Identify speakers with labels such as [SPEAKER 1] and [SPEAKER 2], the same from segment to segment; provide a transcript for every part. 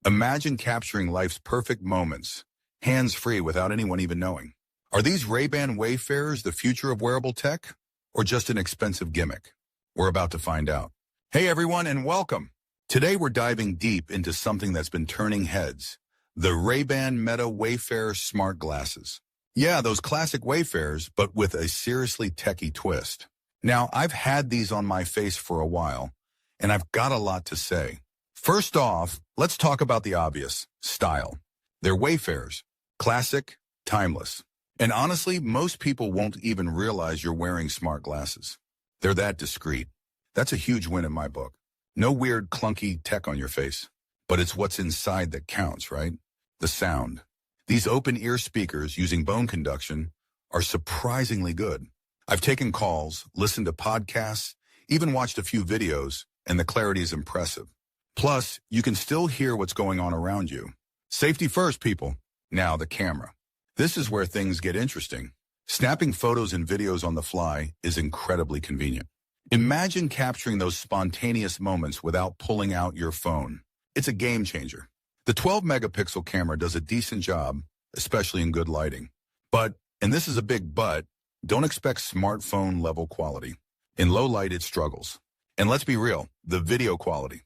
[SPEAKER 1] Imagine capturing life's perfect moments, hands-free without anyone even knowing. Are these Ray-Ban Wayfarers the future of wearable tech, or just an expensive gimmick? We're about to find out. Hey everyone, and welcome. Today we're diving deep into something that's been turning heads, the Ray-Ban Meta Wayfarer smart glasses. Yeah, those classic Wayfarers, but with a seriously techie twist. Now, I've had these on my face for a while, and I've got a lot to say. First off, let's talk about the obvious, style. They're Wayfarers, classic, timeless. And honestly, most people won't even realize you're wearing smart glasses. They're that discreet. That's a huge win in my book. No weird, clunky tech on your face. But it's what's inside that counts, right? The sound. These open-ear speakers using bone conduction are surprisingly good. I've taken calls, listened to podcasts, even watched a few videos, and the clarity is impressive. Plus, you can still hear what's going on around you. Safety first, people. Now, the camera. This is where things get interesting. Snapping photos and videos on the fly is incredibly convenient. Imagine capturing those spontaneous moments without pulling out your phone. It's a game changer. The 12-megapixel camera does a decent job, especially in good lighting. But, and this is a big but, don't expect smartphone-level quality. In low light, it struggles. And let's be real, the video quality.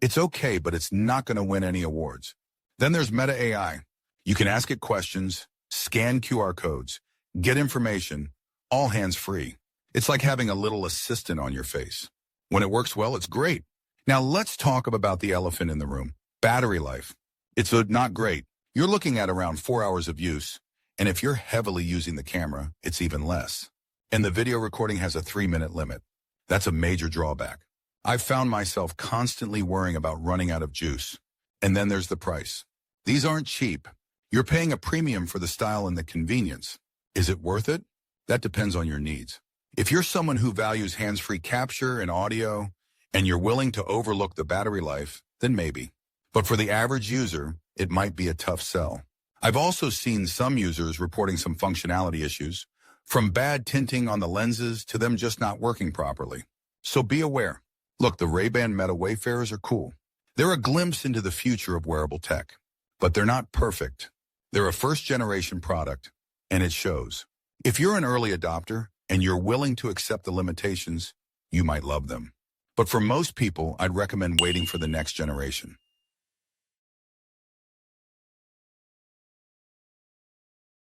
[SPEAKER 1] It's okay, but it's not going to win any awards. Then there's Meta AI. You can ask it questions, scan QR codes, get information, all hands-free. It's like having a little assistant on your face. When it works well, it's great. Now let's talk about the elephant in the room, battery life. It's not great. You're looking at around 4 hours of use, and if you're heavily using the camera, it's even less. And the video recording has a 3-minute limit. That's a major drawback. I've found myself constantly worrying about running out of juice. And then there's the price. These aren't cheap. You're paying a premium for the style and the convenience. Is it worth it? That depends on your needs. If you're someone who values hands-free capture and audio, and you're willing to overlook the battery life, then maybe. But for the average user, it might be a tough sell. I've also seen some users reporting some functionality issues, from bad tinting on the lenses to them just not working properly. So be aware. Look, the Ray-Ban Meta Wayfarers are cool. They're a glimpse into the future of wearable tech. But they're not perfect. They're a first-generation product, and it shows. If you're an early adopter and you're willing to accept the limitations, you might love them. But for most people, I'd recommend waiting for the next generation.